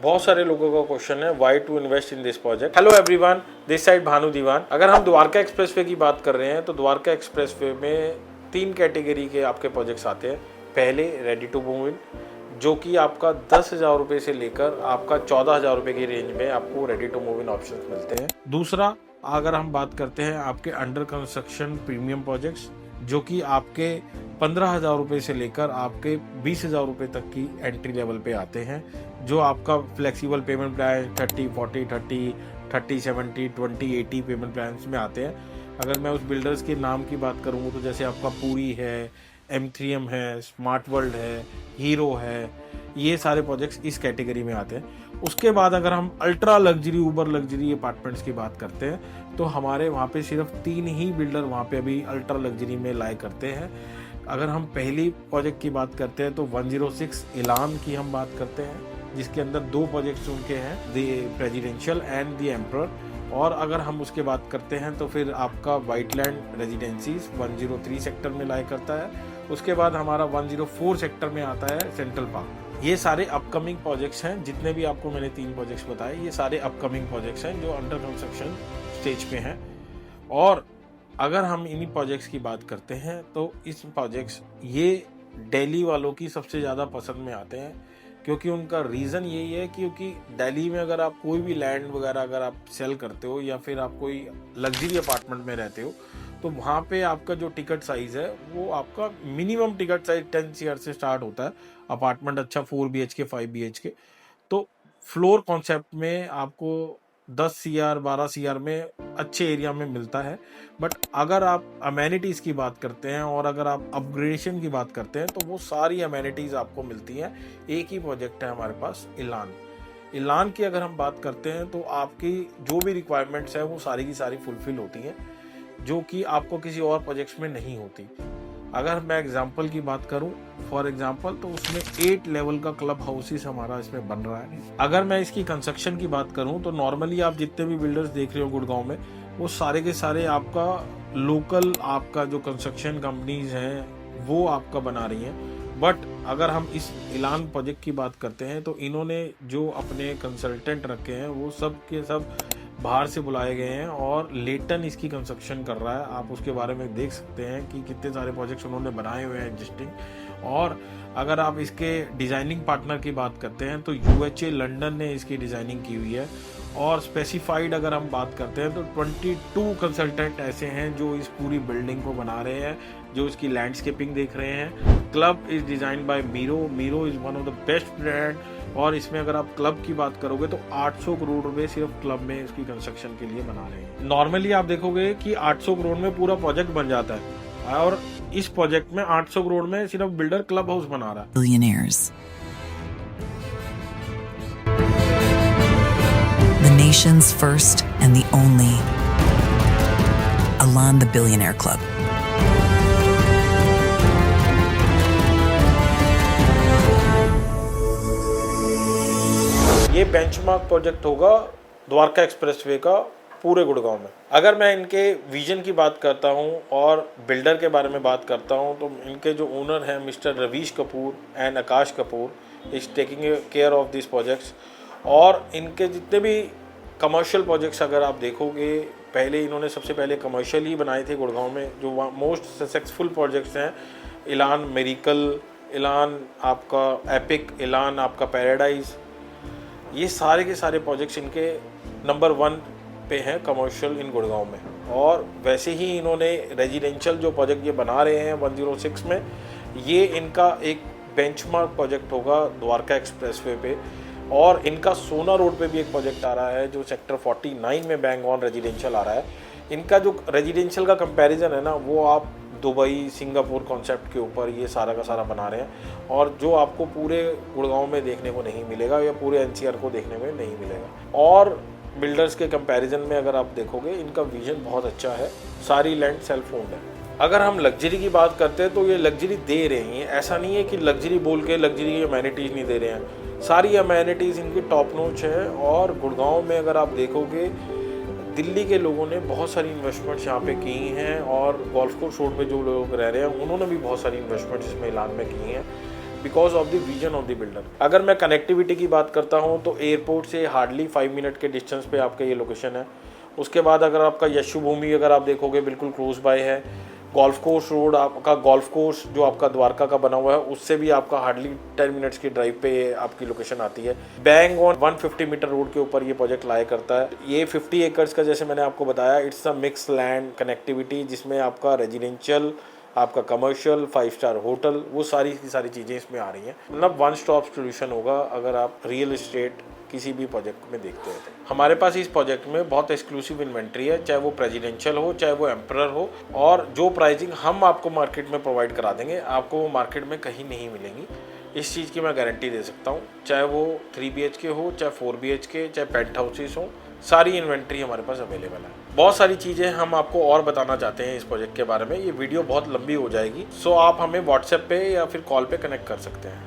बहुत सारे लोगों का क्वेश्चन है why to invest in this project. Hello everyone, this side Bhanu Diwan. अगर हम द्वारका एक्सप्रेसवे की बात कर रहे हैं तो द्वारका एक्सप्रेसवे में 3 कैटेगरी के आपके प्रोजेक्ट्स आते हैं। पहले रेडी टू मूव इन, जो कि आपका 10,000 रुपये से लेकर आपका 14,000 रुपये की रेंज में आपको ready to move in option मिलते हैं। दूसरा, अगर हम बात करते हैं आपके अंडर कंस्ट्रक्शन प्रीमियम प्रोजेक्ट्स, जो कि आपके 15,000 रुपये से लेकर आपके 20,000 रुपये तक की एंट्री लेवल पे आते हैं, जो आपका flexible pavement plan 30, 40, 30, 30, 70, 20, 80 payment plan में आते हैं। अगर मैं उस बिल्डर्स के नाम की बात करूँ तो जैसे आपका पूरी है, M3M है, स्मार्ट वर्ल्ड है, हीरो है, ये सारे प्रोजेक्ट्स इस कैटेगरी में आते हैं। उसके बाद अगर हम ultra luxury, Uber luxury apartments की बात करते हैं तो हमारे वहाँ पे सिर्फ 3 ही बिल्डर वहाँ पे अभी अल्ट्रा लग्जरी में लाए करते हैं। अगर हम पहली प्रोजेक्ट की बात करते हैं तो 106 इलान की हम बात करते हैं, जिसके अंदर 2 प्रोजेक्ट्स उनके हैं, the presidential and the emperor. और अगर हम उसके बात करते हैं तो फिर आपका वाइटलैंड रेजिडेंसीज 103 सेक्टर में लाया करता है। उसके बाद हमारा 104 सेक्टर में आता है सेंट्रल पार्क। ये सारे अपकमिंग प्रोजेक्ट्स हैं। जितने भी आपको मैंने 3 प्रोजेक्ट्स बताए, ये सारे अपकमिंग प्रोजेक्ट्स हैं जो अंडर कंस्ट्रक्शन स्टेज पे हैं। और अगर हम इन्हीं प्रोजेक्ट्स की बात करते हैं तो इस प्रोजेक्ट्स ये दिल्ली वालों की सबसे ज़्यादा पसंद में आते हैं, क्योंकि उनका रीज़न यही है क्योंकि दिल्ली में अगर आप कोई भी लैंड वगैरह अगर आप सेल करते हो या फिर आप कोई लग्जरी अपार्टमेंट में रहते हो तो वहाँ पे आपका जो टिकट साइज़ है वो आपका मिनिमम टिकट साइज 10 CR से स्टार्ट होता है। अपार्टमेंट अच्छा 4 BHK 5 BHK, तो फ्लोर कॉन्सेप्ट में आपको 10 CR 12 CR में अच्छे एरिया में मिलता है। बट अगर आप अमेनिटीज़ की बात करते हैं और अगर आप अपग्रेडेशन की बात करते हैं तो वो सारी अमेनिटीज़ आपको मिलती हैं। एक ही प्रोजेक्ट है हमारे पास, इलान की अगर हम बात करते हैं तो आपकी जो भी रिक्वायरमेंट्स है वो सारी की सारी फुलफिल होती हैं, जो कि आपको किसी और प्रोजेक्ट्स में नहीं होती। अगर मैं एग्जांपल की बात करूं, फॉर एग्जांपल, तो उसमें 8 लेवल का क्लब हाउसेस हमारा इसमें बन रहा है। अगर मैं इसकी कंस्ट्रक्शन की बात करूं तो नॉर्मली आप जितने भी बिल्डर्स देख रहे हो गुड़गांव में, वो सारे के सारे आपका लोकल आपका जो कंस्ट्रक्शन कंपनीज हैं वो आपका बना रही हैं। बट अगर हम इस इलान प्रोजेक्ट की बात करते हैं तो इन्होंने जो अपने कंसल्टेंट रखे हैं वो सब के सब बाहर से बुलाए गए हैं और लेटन इसकी कंस्ट्रक्शन कर रहा है। आप उसके बारे में देख सकते हैं कि कितने सारे प्रोजेक्ट्स उन्होंने बनाए हुए हैं एग्जिस्टिंग। और अगर आप इसके डिज़ाइनिंग पार्टनर की बात करते हैं तो UHA लंदन ने इसकी डिज़ाइनिंग की हुई है। और स्पेसिफाइड अगर हम बात करते हैं तो 22 कंसल्टेंट ऐसे हैं जो इस पूरी बिल्डिंग को बना रहे हैं, जो इसकी लैंडस्केपिंग देख रहे हैं। Club is designed bye Miro is one of the best brand. और इसमें अगर आप क्लब की बात करोगे तो 800 करोड़ रुपए सिर्फ क्लब में इसकी कंस्ट्रक्शन के लिए बना रहे हैं। नॉर्मली आप देखोगे कि 800 करोड़ में पूरा प्रोजेक्ट बन जाता है और इस प्रोजेक्ट में 800 करोड़ में सिर्फ बिल्डर क्लब हाउस बना रहा है। Billionaires. The nation's first and the only Elan the Billionaire Club. ये बेंचमार्क प्रोजेक्ट होगा द्वारका एक्सप्रेसवे का पूरे गुड़गांव में। अगर मैं इनके विजन की बात करता हूं और बिल्डर के बारे में बात करता हूं तो इनके जो ओनर हैं mister Ravish Kapoor and Akash Kapoor is taking care of this projects. और इनके जितने भी कमर्शियल प्रोजेक्ट्स अगर आप देखोगे, पहले इन्होंने सबसे पहले कमर्शियल ही बनाए थे गुड़गांव में। जो मोस्ट सक्सेसफुल प्रोजेक्ट्स हैं इलान मेरिकल, इलान आपका एपिक, इलान आपका पैराडाइज, ये सारे के सारे प्रोजेक्ट्स इनके नंबर 1 पे हैं कमर्शियल इन गुड़गांव में। और वैसे ही इन्होंने रेजिडेंशियल जो प्रोजेक्ट ये बना रहे हैं 106 में, ये इनका एक बेंचमार्क प्रोजेक्ट होगा द्वारका एक्सप्रेसवे पे। और इनका सोना रोड पे भी एक प्रोजेक्ट आ रहा है जो सेक्टर 49 में बैंग ऑन रेजिडेंशियल आ रहा है। इनका जो रेजिडेंशियल का कंपैरिजन है ना, वो आप दुबई सिंगापुर कॉन्सेप्ट के ऊपर ये सारा का सारा बना रहे हैं, और जो आपको पूरे गुड़गांव में देखने को नहीं मिलेगा या पूरे NCR को देखने को नहीं मिलेगा। और बिल्डर्स के कंपैरिजन में अगर आप देखोगे इनका विजन बहुत अच्छा है। सारी लैंड सेल्फ ओन्ड है। अगर हम लग्जरी की बात करते हैं तो ये लग्जरी दे रही हैं, ऐसा नहीं है कि लग्जरी बोल के लग्जरी की अमेनिटीज़ नहीं दे रहे हैं। सारी अमेनिटीज़ इनकी टॉप नॉच है। और गुड़गांव में अगर आप देखोगे, दिल्ली के लोगों ने बहुत सारी इन्वेस्टमेंट्स यहाँ पे की हैं और गोल्फ कोर्स रोड पे जो लोग रह रहे हैं उन्होंने भी बहुत सारी इन्वेस्टमेंट्स इसमें इलान में की हैं। Because of the vision of the builder. अगर मैं कनेक्टिविटी की बात करता हूँ तो एयरपोर्ट से हार्डली 5 मिनट के डिस्टेंस पे आपका ये लोकेशन है। उसके बाद अगर आपका यशु भूमि अगर आप देखोगे बिल्कुल क्लोज बाय है। गोल्फ कोर्स रोड आपका, गोल्फ कोर्स जो आपका द्वारका का बना हुआ है उससे भी आपका हार्डली 10 मिनट्स की ड्राइव पे आपकी लोकेशन आती है। बैंग ऑन 150 मीटर रोड के ऊपर ये प्रोजेक्ट लाया करता है। ये 50 एकर्स का, जैसे मैंने आपको बताया, it's a mix land connectivity, जिसमें आपका रेजिडेंशियल, आपका कमर्शियल, 5 स्टार होटल, वो सारी की सारी चीज़ें इसमें आ रही हैं। मतलब वन स्टॉप सोल्यूशन होगा अगर आप रियल एस्टेट किसी भी प्रोजेक्ट में देखते हैं। हमारे पास इस प्रोजेक्ट में बहुत एक्सक्लूसिव इन्वेंट्री है, चाहे वो प्रेसिडेंशियल हो चाहे वो एम्परर हो, और जो प्राइसिंग हम आपको मार्केट में प्रोवाइड करा देंगे आपको वो मार्केट में कहीं नहीं मिलेंगी। इस चीज़ की मैं गारंटी दे सकता हूँ। चाहे वो 3 BHK हो, चाहे 4 BHK, चाहे पेंट हाउसेस हो, सारी इन्वेंट्री हमारे पास अवेलेबल है। बहुत सारी चीज़ें हम आपको और बताना चाहते हैं इस प्रोजेक्ट के बारे में। ये वीडियो बहुत लंबी हो जाएगी, सो आप हमें व्हाट्सएप पे या फिर कॉल पे कनेक्ट कर सकते हैं।